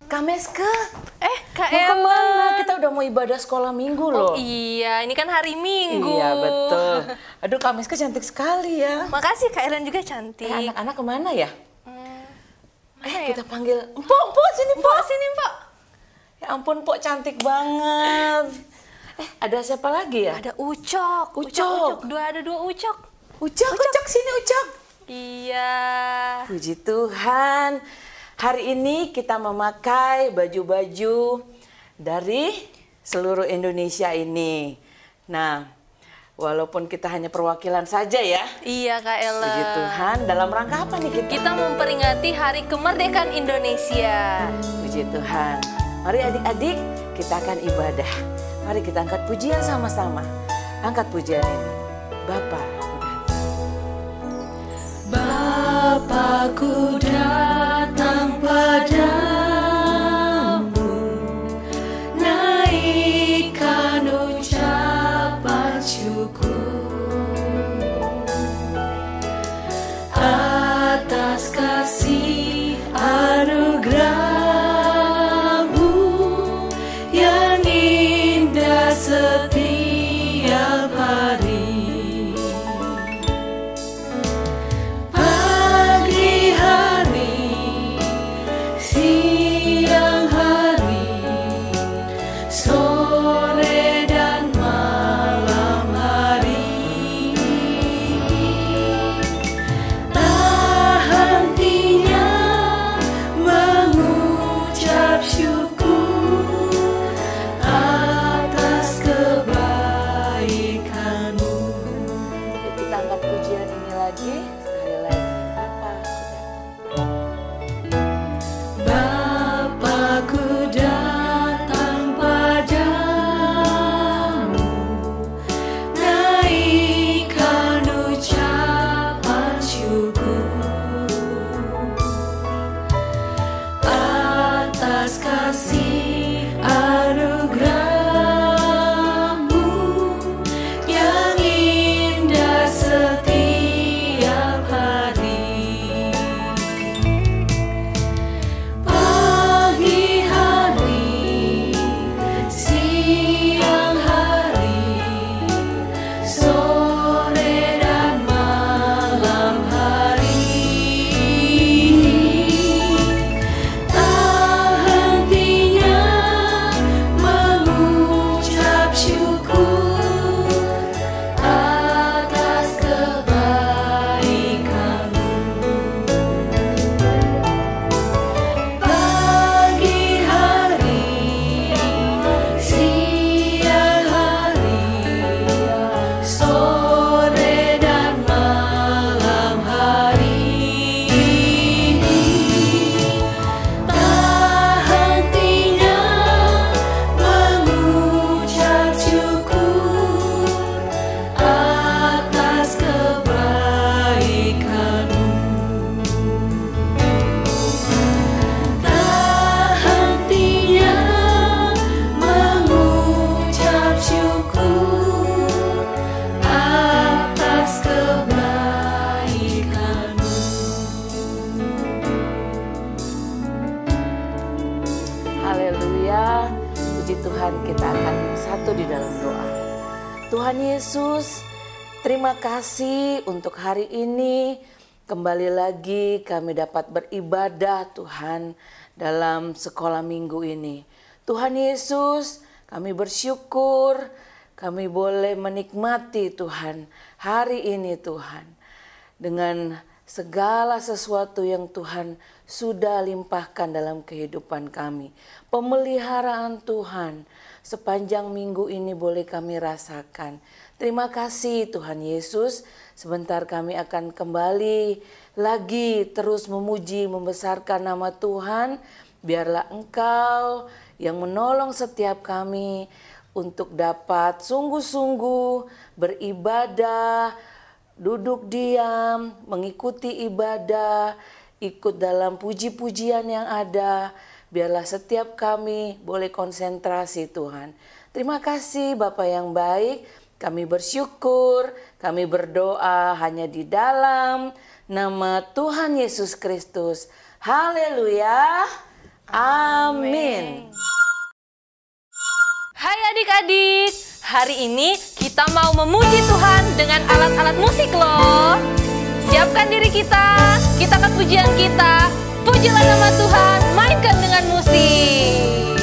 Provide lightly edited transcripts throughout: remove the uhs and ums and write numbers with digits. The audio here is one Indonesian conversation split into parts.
Kak Meske, Kak mau Ella. kemana? Kita udah mau ibadah sekolah minggu loh. Oh iya, ini kan hari Minggu. Iya betul. Aduh Kak Meske cantik sekali ya. Makasih, Kak Ellen juga cantik. Anak-anak kemana ya? Mana ya? Kita panggil Empok sini Empok. Mbak, sini Mbak. Ya ampun Empok cantik banget. Ada siapa lagi ya? Ada Ucok. Ucok. Ada dua Ucok. Ucok sini Ucok. Iya. Puji Tuhan. Hari ini kita memakai baju-baju dari seluruh Indonesia ini. Nah, walaupun kita hanya perwakilan saja ya. Iya Kak Ella. Puji Tuhan, dalam rangka apa nih kita? Kita memperingati Hari Kemerdekaan Indonesia. Puji Tuhan. Mari adik-adik, kita akan ibadah. Mari kita angkat pujian sama-sama. Angkat pujian ini. Bapa Bapakku datang padamu, naikkan ucapan syukur atas kasih anugerah-Mu yang indah setiap hari. Tuhan Yesus, terima kasih untuk hari ini. Kembali lagi kami dapat beribadah Tuhan dalam sekolah minggu ini. Tuhan Yesus, kami bersyukur kami boleh menikmati Tuhan hari ini Tuhan. Dengan segala sesuatu yang Tuhan sudah limpahkan dalam kehidupan kami. Pemeliharaan Tuhan sepanjang minggu ini boleh kami rasakan. Terima kasih Tuhan Yesus. Sebentar kami akan kembali lagi terus memuji, membesarkan nama Tuhan. Biarlah Engkau yang menolong setiap kami untuk dapat sungguh-sungguh beribadah, duduk diam, mengikuti ibadah, ikut dalam puji-pujian yang ada. Biarlah setiap kami boleh konsentrasi Tuhan. Terima kasih Bapa yang baik. Kami bersyukur, kami berdoa hanya di dalam nama Tuhan Yesus Kristus. Haleluya. Amin. Hai adik-adik, hari ini kita mau memuji Tuhan dengan alat-alat musik loh. Siapkan diri kita angkat pujian kita. Pujilah nama Tuhan, mainkan dengan musik.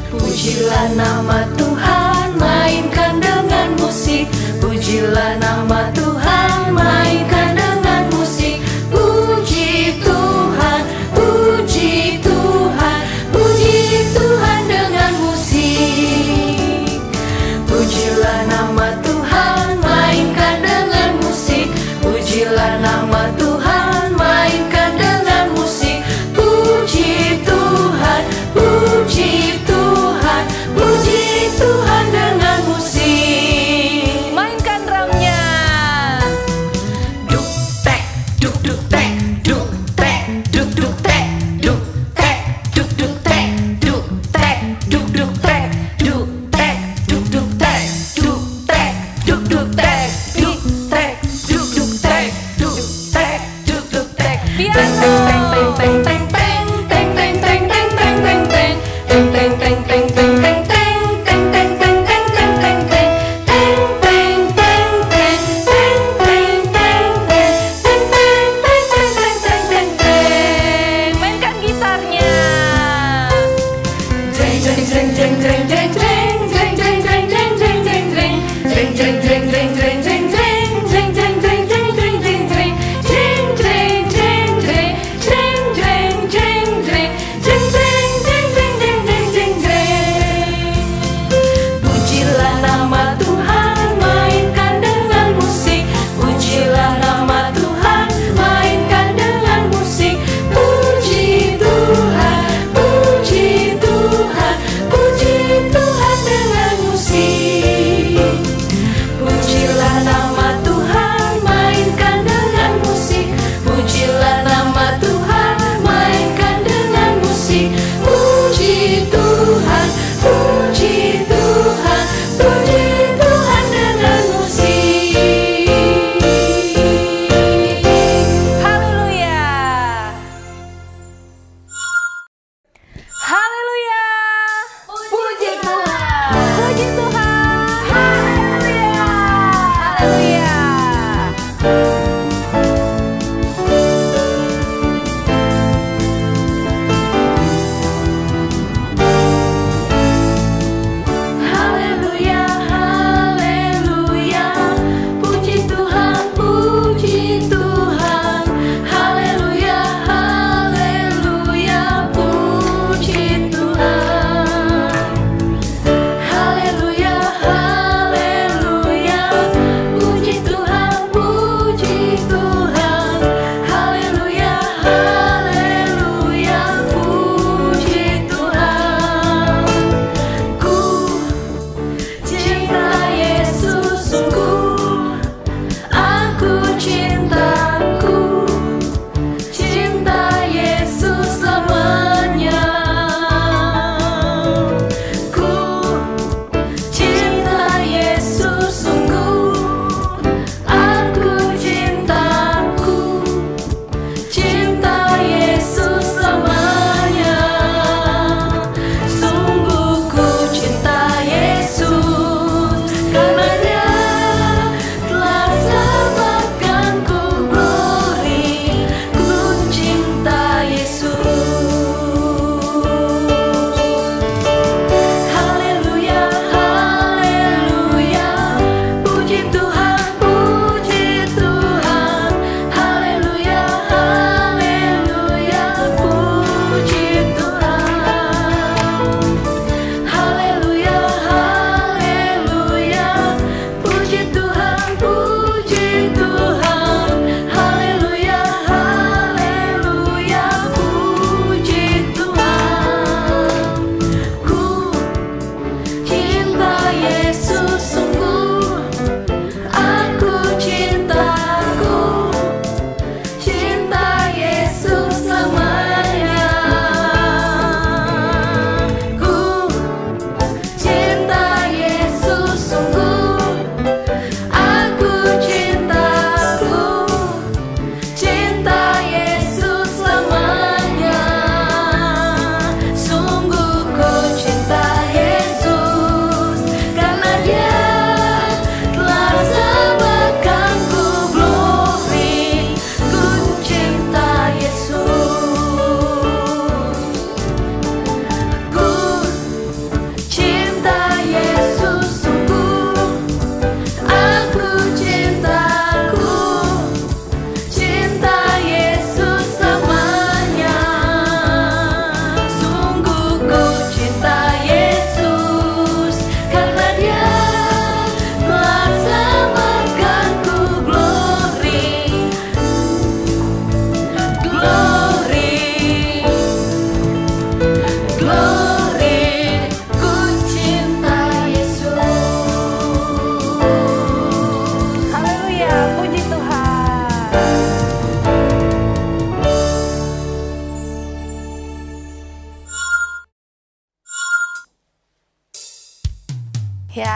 Pujilah nama Tuhan, mainkan dengan musik. Pujilah nama Tuhan, mainkan dengan musik. Puji Tuhan, puji Tuhan, puji Tuhan dengan musik. Pujilah nama Tuhan, mainkan dengan musik. Pujilah nama Tuhan, mainkan dengan musik. Puji Tuhan, puji Tuhan, puji Tuhan dengan musik. Mainkan drumnya. Duk tek, duk duk tek, duk tek, duk duk tek, duk tek, duk duk tek, duk tek, duk duk tek, duk tek, duk duk tek, duk tek, duk duk tek, duk tek, duk duk tek, duk tek, duk duk tek. Piano. Teng teng teng teng teng teng teng teng teng teng teng teng teng teng teng teng Mainkan gitarnya.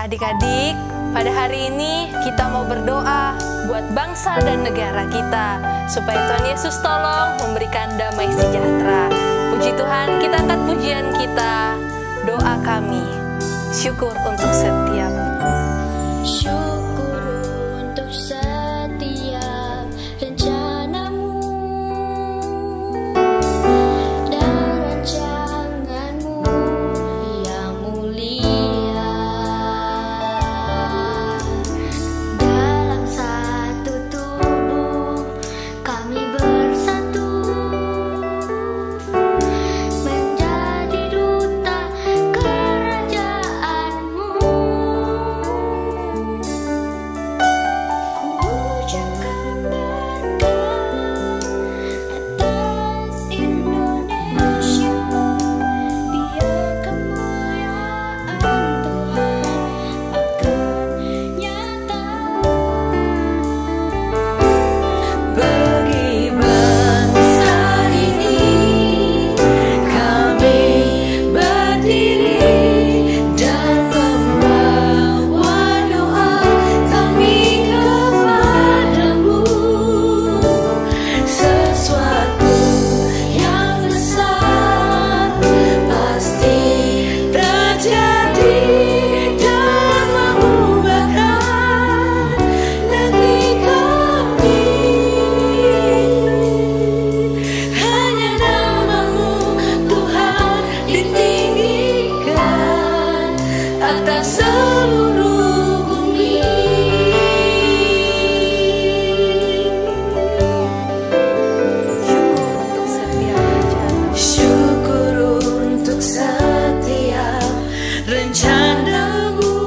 Adik-adik, pada hari ini kita mau berdoa buat bangsa dan negara kita, supaya Tuhan Yesus tolong memberikan damai sejahtera. Puji Tuhan, kita angkat pujian kita. Doa kami, syukur untuk setiap. Syukur untuk setiap rencanamu dan rancanganmu yang mulia. Dalam satu tubuh kami bersatu menjadi duta kerajaanmu. Ucapkan berkat atas Indonesia, biar kemuliaan Tuhan akan nyata. Bagi bangsa ini kami berdiri dan membawa doa kami kepadamu. Sesuatu yang besar pasti terjadi dan mengubahkan negeri kami. Hanya namamu Tuhan ditinggikan atas seluruh bumi. Syukur untuk setiap rencanamu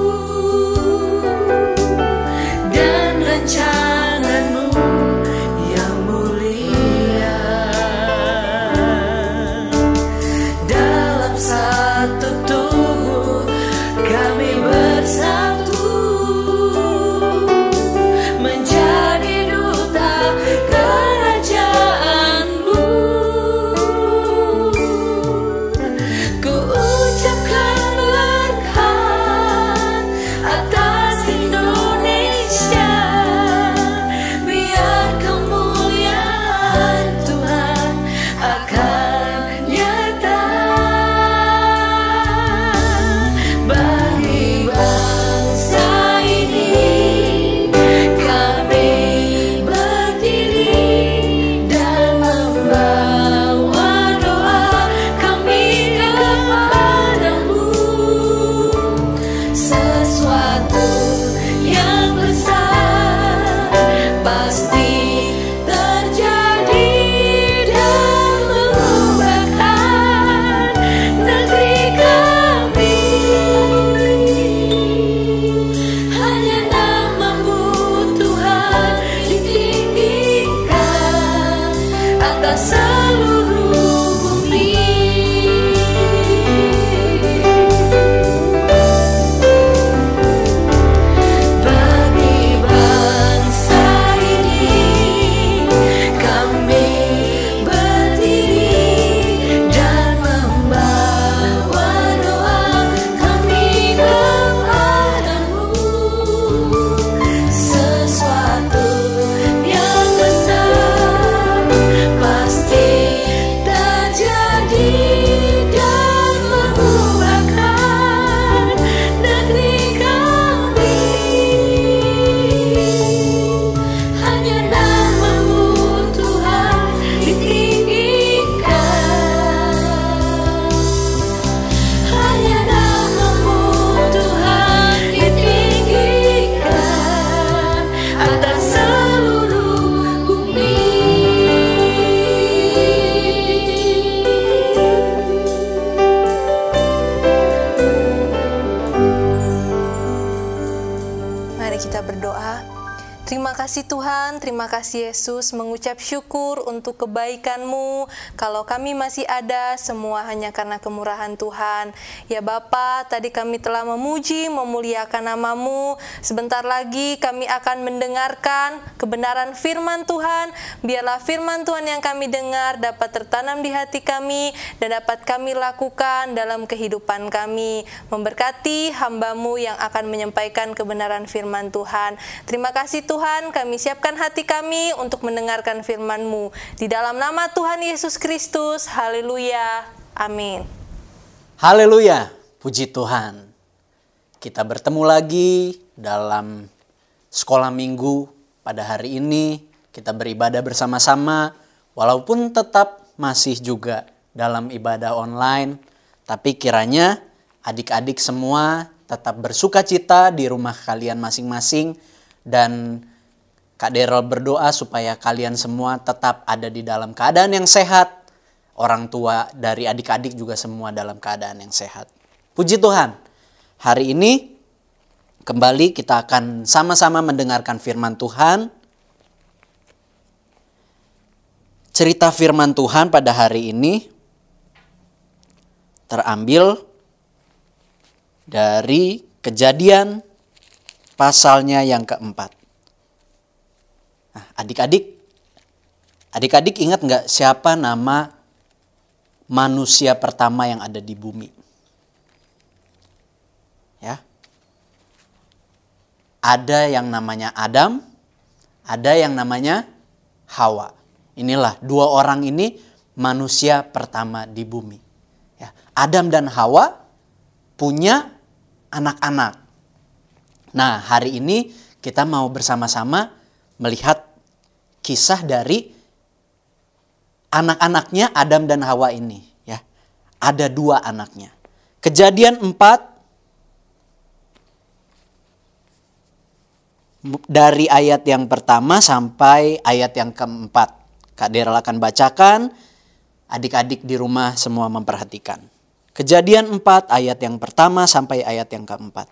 dan rancanganmu yang mulia. Dalam satu tubuh kami bersatu menjadi duta kerajaanmu. Ku ucapkan berkat atas Indonesia, biar kemuliaan Tuhan akan nyata. Bagi bangsa ini kami berdiri dan membawa doa kami kepadamu. Sesuatu yang besar pasti terjadi dan mengubahkan negeri kami. Hanya namamu Tuhan ditinggikan atas seluruh bumi. Bagi bangsa ini kami berdiri dan membawa doa kami kepadamu. Sesuatu yang besar pasti kasih Tuhan, terima kasih Yesus, mengucap syukur untuk kebaikan-Mu. Kalau kami masih ada, semua hanya karena kemurahan Tuhan. Ya Bapa, tadi kami telah memuji, memuliakan nama-Mu. Sebentar lagi kami akan mendengarkan kebenaran firman Tuhan. Biarlah firman Tuhan yang kami dengar dapat tertanam di hati kami dan dapat kami lakukan dalam kehidupan kami. Memberkati hamba-Mu yang akan menyampaikan kebenaran firman Tuhan. Terima kasih Tuhan, kami siapkan hati kami untuk mendengarkan firman-Mu. Di dalam nama Tuhan Yesus Kristus, haleluya, amin. Haleluya, puji Tuhan. Kita bertemu lagi dalam sekolah minggu pada hari ini. Kita beribadah bersama-sama, walaupun tetap masih juga dalam ibadah online. Tapi kiranya adik-adik semua tetap bersuka cita di rumah kalian masing-masing. Dan Kak Daryl berdoa supaya kalian semua tetap ada di dalam keadaan yang sehat. Orang tua dari adik-adik juga semua dalam keadaan yang sehat. Puji Tuhan. Hari ini kembali kita akan sama-sama mendengarkan firman Tuhan. Cerita firman Tuhan pada hari ini terambil dari Kejadian pasalnya yang keempat. Nah, adik-adik ingat nggak siapa nama manusia pertama yang ada di bumi? Ya, ada yang namanya Adam, ada yang namanya Hawa. Inilah dua orang ini manusia pertama di bumi. Ya, Adam dan Hawa punya anak-anak. Nah, hari ini kita mau bersama-sama melihat kisah dari anak-anaknya Adam dan Hawa ini. Ya, ada dua anaknya. Kejadian 4 dari ayat yang pertama sampai ayat yang keempat. Kak Daryl akan bacakan, adik-adik di rumah semua memperhatikan. Kejadian 4 ayat yang pertama sampai ayat yang keempat.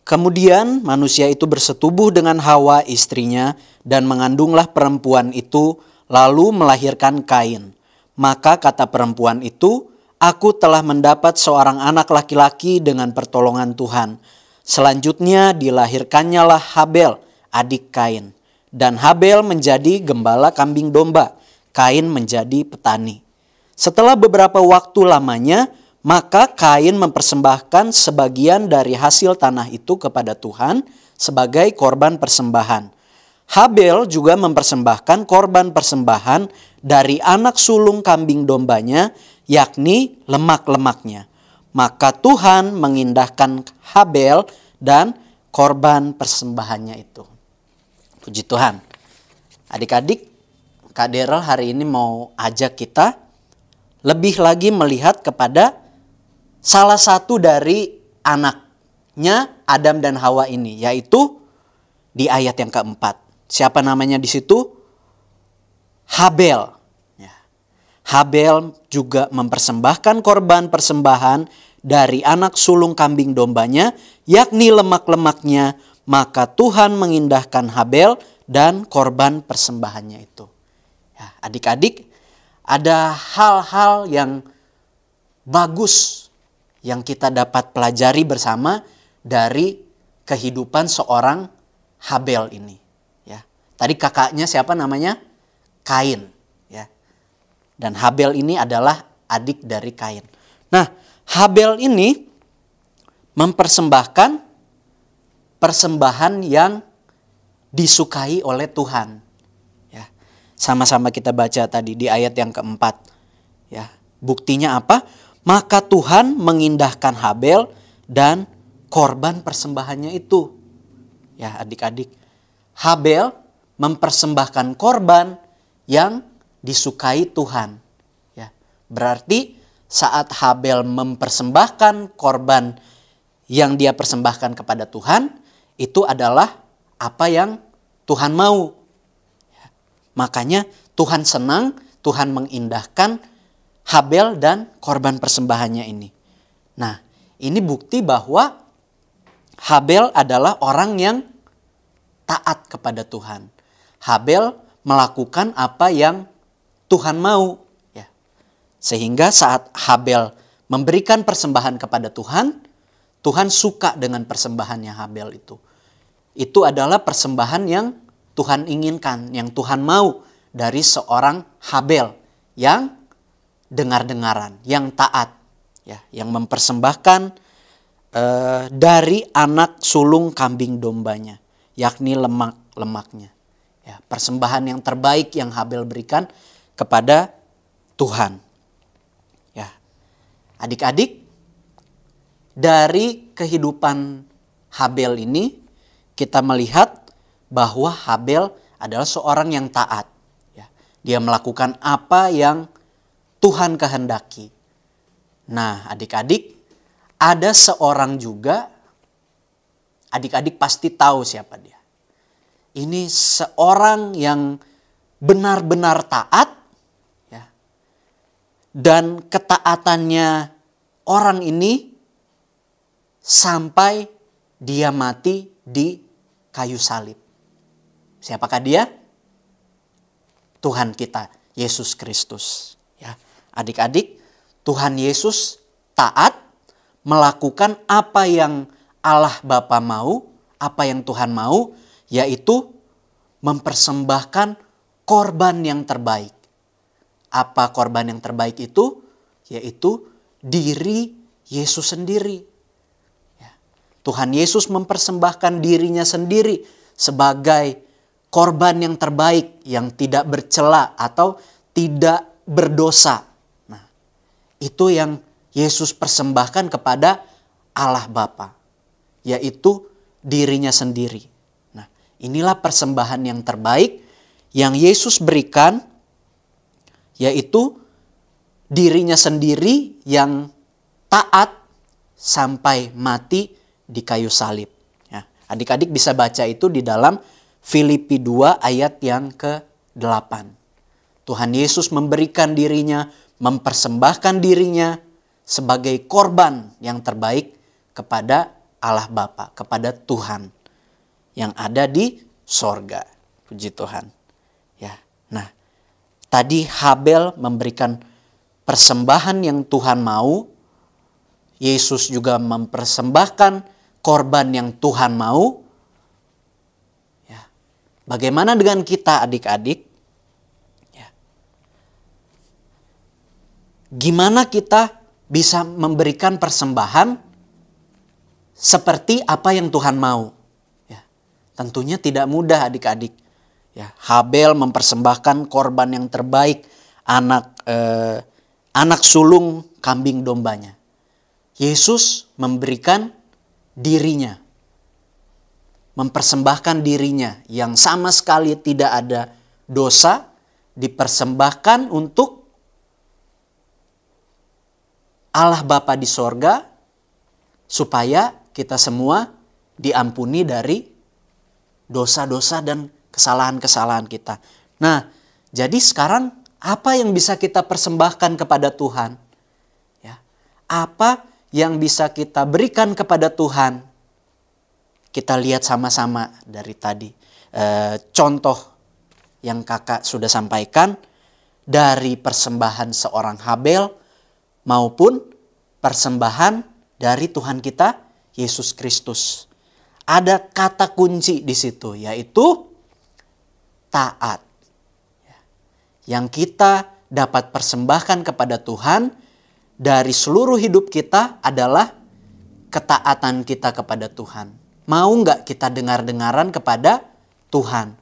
Kemudian manusia itu bersetubuh dengan Hawa istrinya dan mengandunglah perempuan itu lalu melahirkan Kain. Maka kata perempuan itu, aku telah mendapat seorang anak laki-laki dengan pertolongan Tuhan. Selanjutnya dilahirkannya lah Habel, adik Kain. Dan Habel menjadi gembala kambing domba, Kain menjadi petani. Setelah beberapa waktu lamanya, maka Kain mempersembahkan sebagian dari hasil tanah itu kepada Tuhan sebagai korban persembahan. Habel juga mempersembahkan korban persembahan dari anak sulung kambing dombanya, yakni lemak-lemaknya. Maka Tuhan mengindahkan Habel dan korban persembahannya itu. Puji Tuhan. Adik-adik, Kak Daryl hari ini mau ajak kita lebih lagi melihat kepada salah satu dari anaknya Adam dan Hawa ini, yaitu di ayat yang keempat. Siapa namanya di situ? Habel. Ya. Habel juga mempersembahkan korban persembahan dari anak sulung kambing dombanya, yakni lemak-lemaknya. Maka Tuhan mengindahkan Habel dan korban persembahannya itu. Ya, adik-adik, ada hal-hal yang bagus yang kita dapat pelajari bersama dari kehidupan seorang Habel ini. Ya, tadi kakaknya siapa namanya? Kain. Ya, dan Habel ini adalah adik dari Kain. Nah, Habel ini mempersembahkan persembahan yang disukai oleh Tuhan. Ya, sama-sama kita baca tadi di ayat yang keempat. Ya, buktinya apa? Maka Tuhan mengindahkan Habel dan korban persembahannya itu. Ya, adik-adik, Habel mempersembahkan korban yang disukai Tuhan. Ya, berarti saat Habel mempersembahkan korban yang dia persembahkan kepada Tuhan, itu adalah apa yang Tuhan mau. Ya, makanya Tuhan senang, Tuhan mengindahkan Habel dan korban persembahannya ini. Nah, ini bukti bahwa Habel adalah orang yang taat kepada Tuhan. Habel melakukan apa yang Tuhan mau. Ya. Sehingga saat Habel memberikan persembahan kepada Tuhan, Tuhan suka dengan persembahannya Habel itu. Itu adalah persembahan yang Tuhan inginkan, yang Tuhan mau dari seorang Habel yang dengar-dengaran, yang taat, ya, yang mempersembahkan dari anak sulung kambing dombanya, yakni lemaknya. Ya, persembahan yang terbaik yang Habel berikan kepada Tuhan. Ya, adik-adik, dari kehidupan Habel ini kita melihat bahwa Habel adalah seorang yang taat. Ya, dia melakukan apa yang Tuhan kehendaki. Nah, adik-adik, ada seorang juga, adik-adik pasti tahu siapa dia. Ini seorang yang benar-benar taat, ya, dan ketaatannya orang ini sampai dia mati di kayu salib. Siapakah dia? Tuhan kita, Yesus Kristus. Ya, adik-adik, Tuhan Yesus taat melakukan apa yang Allah Bapa mau, apa yang Tuhan mau, yaitu mempersembahkan korban yang terbaik. Apa korban yang terbaik itu? Yaitu diri Yesus sendiri. Ya. Tuhan Yesus mempersembahkan dirinya sendiri sebagai korban yang terbaik, yang tidak bercela atau tidak berdosa. Nah, itu yang Yesus persembahkan kepada Allah Bapa, yaitu dirinya sendiri. Nah, inilah persembahan yang terbaik yang Yesus berikan, yaitu dirinya sendiri yang taat sampai mati di kayu salib. Ya, adik-adik bisa baca itu di dalam Filipi 2 ayat yang ke-8. Tuhan Yesus memberikan dirinya, mempersembahkan dirinya sebagai korban yang terbaik kepada Allah Bapa, kepada Tuhan yang ada di sorga. Puji Tuhan. Ya. Nah, tadi Habel memberikan persembahan yang Tuhan mau. Yesus juga mempersembahkan korban yang Tuhan mau. Ya. Bagaimana dengan kita, adik-adik? Ya. Gimana kita bisa memberikan persembahan seperti apa yang Tuhan mau? Ya, tentunya tidak mudah, adik-adik. Ya, Habel mempersembahkan korban yang terbaik, anak sulung kambing dombanya. Yesus memberikan dirinya, mempersembahkan dirinya yang sama sekali tidak ada dosa, dipersembahkan untuk Allah Bapa di sorga, supaya kita semua diampuni dari dosa-dosa dan kesalahan-kesalahan kita. Nah, jadi sekarang apa yang bisa kita persembahkan kepada Tuhan? Ya, apa yang bisa kita berikan kepada Tuhan? Kita lihat sama-sama dari tadi. Contoh yang kakak sudah sampaikan dari persembahan seorang Habel, maupun persembahan dari Tuhan kita Yesus Kristus. Ada kata kunci di situ, yaitu taat. Yang kita dapat persembahkan kepada Tuhan dari seluruh hidup kita adalah ketaatan kita kepada Tuhan. Mau nggak kita dengar-dengaran kepada Tuhan?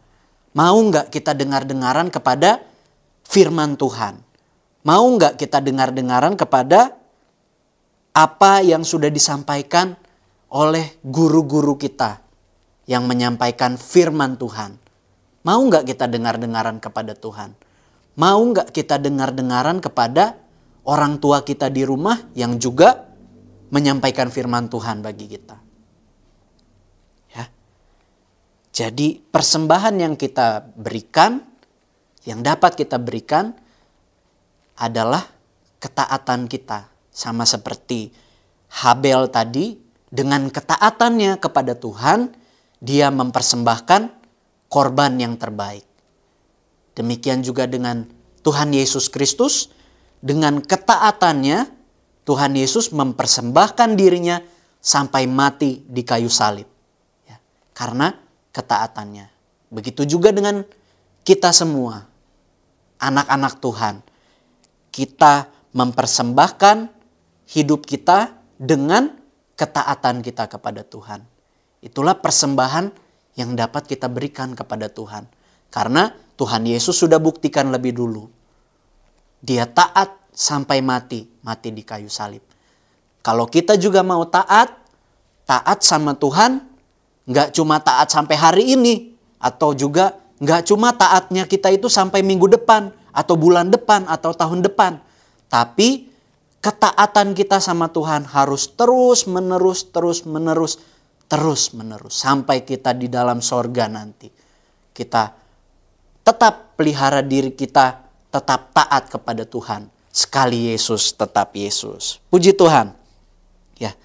Mau nggak kita dengar-dengaran kepada firman Tuhan? Mau nggak kita dengar-dengaran kepada apa yang sudah disampaikan oleh guru-guru kita yang menyampaikan firman Tuhan? Mau nggak kita dengar-dengaran kepada Tuhan? Mau nggak kita dengar-dengaran kepada orang tua kita di rumah yang juga menyampaikan firman Tuhan bagi kita? Ya. Jadi persembahan yang kita berikan, yang dapat kita berikan adalah ketaatan kita. Sama seperti Habel tadi, dengan ketaatannya kepada Tuhan, dia mempersembahkan korban yang terbaik. Demikian juga dengan Tuhan Yesus Kristus, dengan ketaatannya Tuhan Yesus mempersembahkan dirinya sampai mati di kayu salib. Ya, karena ketaatannya. Begitu juga dengan kita semua, anak-anak Tuhan. Kita mempersembahkan hidup kita dengan ketaatan kita kepada Tuhan. Itulah persembahan yang dapat kita berikan kepada Tuhan. Karena Tuhan Yesus sudah buktikan lebih dulu. Dia taat sampai mati di kayu salib. Kalau kita juga mau taat sama Tuhan, nggak cuma taat sampai hari ini, atau juga nggak cuma taatnya kita itu sampai minggu depan, atau bulan depan, atau tahun depan. Tapi ketaatan kita sama Tuhan harus terus menerus sampai kita di dalam sorga nanti. Kita tetap pelihara diri kita, tetap taat kepada Tuhan. Sekali Yesus, tetap Yesus. Puji Tuhan. Ya.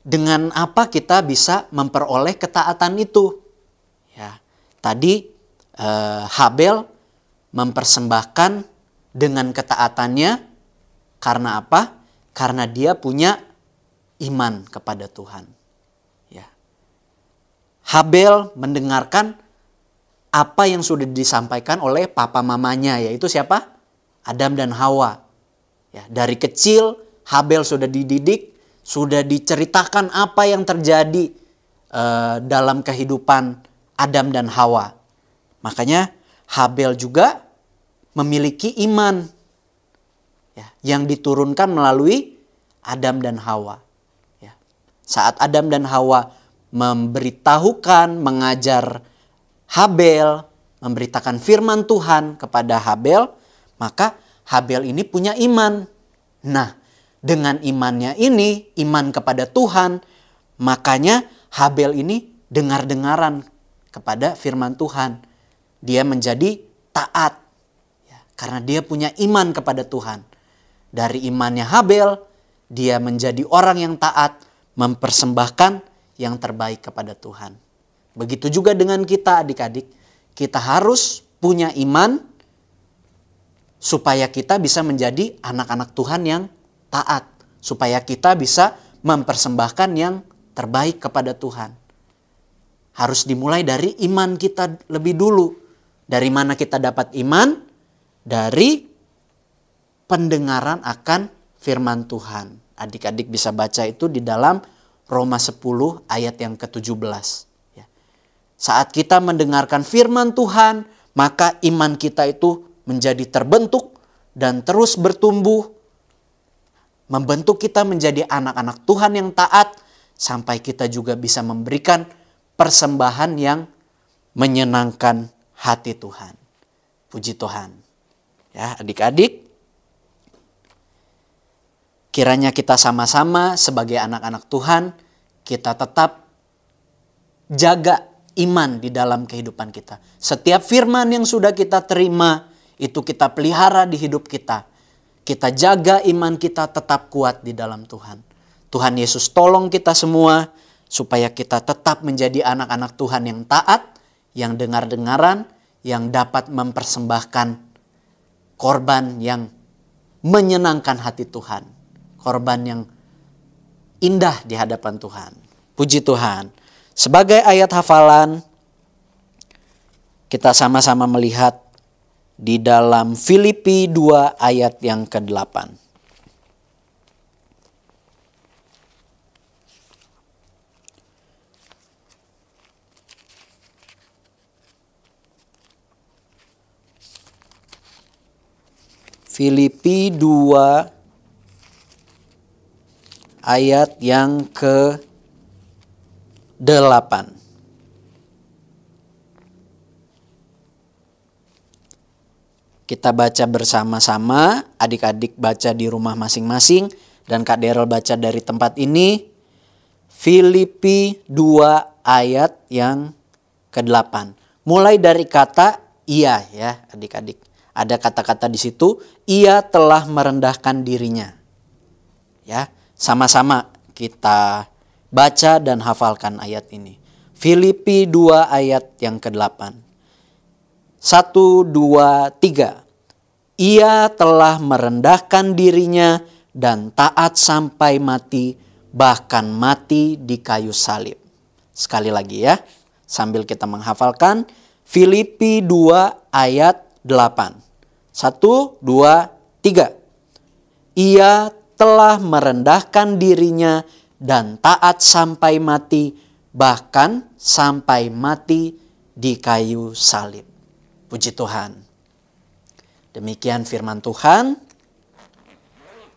Dengan apa kita bisa memperoleh ketaatan itu? Ya. Tadi Habel mempersembahkan dengan ketaatannya karena apa? Karena dia punya iman kepada Tuhan. Ya. Habel mendengarkan apa yang sudah disampaikan oleh papa mamanya, yaitu siapa? Adam dan Hawa. Ya, dari kecil Habel sudah dididik, sudah diceritakan apa yang terjadi dalam kehidupan Adam dan Hawa. Makanya Habel juga memiliki iman ya, yang diturunkan melalui Adam dan Hawa. Ya. Saat Adam dan Hawa memberitahukan, mengajar Habel, memberitakan firman Tuhan kepada Habel, maka Habel ini punya iman. Nah, dengan imannya ini, iman kepada Tuhan, makanya Habel ini dengar-dengaran kepada firman Tuhan. Dia menjadi taat ya, karena dia punya iman kepada Tuhan. Dari imannya Habel, dia menjadi orang yang taat, mempersembahkan yang terbaik kepada Tuhan. Begitu juga dengan kita adik-adik, kita harus punya iman supaya kita bisa menjadi anak-anak Tuhan yang taat. Supaya kita bisa mempersembahkan yang terbaik kepada Tuhan. Harus dimulai dari iman kita lebih dulu. Dari mana kita dapat iman? Dari pendengaran akan firman Tuhan. Adik-adik bisa baca itu di dalam Roma 10 ayat yang ke-17. Saat kita mendengarkan firman Tuhan, maka iman kita itu menjadi terbentuk dan terus bertumbuh. Membentuk kita menjadi anak-anak Tuhan yang taat, sampai kita juga bisa memberikan persembahan yang menyenangkan hati Tuhan. Puji Tuhan. Ya, adik-adik, kiranya kita sama-sama sebagai anak-anak Tuhan, kita tetap jaga iman di dalam kehidupan kita. Setiap firman yang sudah kita terima, itu kita pelihara di hidup kita. Kita jaga iman kita tetap kuat di dalam Tuhan. Tuhan Yesus tolong kita semua, supaya kita tetap menjadi anak-anak Tuhan yang taat, yang dengar-dengaran, yang dapat mempersembahkan korban yang menyenangkan hati Tuhan. Korban yang indah di hadapan Tuhan. Puji Tuhan. Sebagai ayat hafalan, kita sama-sama melihat di dalam Filipi 2 ayat yang ke-8. Filipi 2 ayat yang ke-8. Kita baca bersama-sama, adik-adik baca di rumah masing-masing dan Kak Daryl baca dari tempat ini. Filipi 2 ayat yang ke-8. Mulai dari kata ia ya adik-adik. Ada kata-kata di situ, ia telah merendahkan dirinya. Ya, sama-sama kita baca dan hafalkan ayat ini. Filipi 2 ayat yang ke-8. 1, 2, 3. Ia telah merendahkan dirinya dan taat sampai mati, bahkan mati di kayu salib. Sekali lagi ya, sambil kita menghafalkan. Filipi 2 ayat 8. 1, 2, 3. Ia telah merendahkan dirinya dan taat sampai mati, bahkan sampai mati di kayu salib. Puji Tuhan. Demikian firman Tuhan.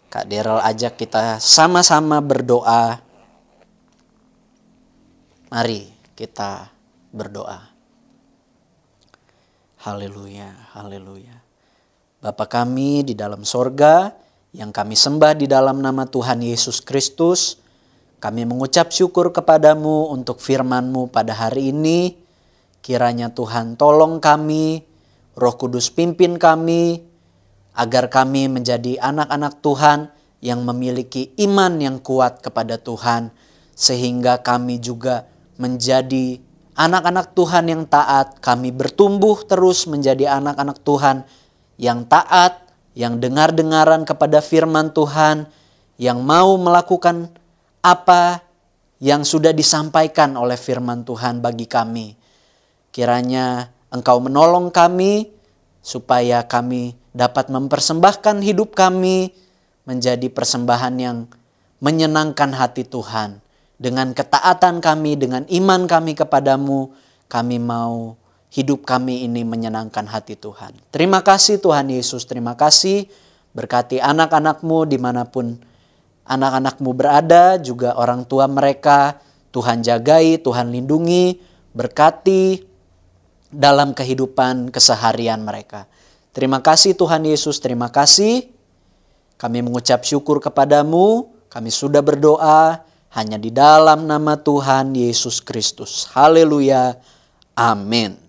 Kak Daryl ajak kita sama-sama berdoa. Mari kita berdoa. Haleluya, haleluya. Bapa kami di dalam sorga, yang kami sembah di dalam nama Tuhan Yesus Kristus, kami mengucap syukur kepadamu untuk firman-Mu pada hari ini. Kiranya Tuhan tolong kami, Roh Kudus pimpin kami, agar kami menjadi anak-anak Tuhan yang memiliki iman yang kuat kepada Tuhan, sehingga kami juga menjadi anak-anak Tuhan yang taat. Kami bertumbuh terus menjadi anak-anak Tuhan yang taat, yang dengar-dengaran kepada firman Tuhan, yang mau melakukan apa yang sudah disampaikan oleh firman Tuhan bagi kami. Kiranya Engkau menolong kami supaya kami dapat mempersembahkan hidup kami menjadi persembahan yang menyenangkan hati Tuhan. Dengan ketaatan kami, dengan iman kami kepadamu, kami mau hidup kami ini menyenangkan hati Tuhan. Terima kasih Tuhan Yesus, terima kasih. Berkati anak-anak-Mu dimanapun anak-anak-Mu berada, juga orang tua mereka. Tuhan jagai, Tuhan lindungi, berkati dalam kehidupan keseharian mereka. Terima kasih Tuhan Yesus, terima kasih. Kami mengucap syukur kepadamu, kami sudah berdoa hanya di dalam nama Tuhan Yesus Kristus. Haleluya, amin.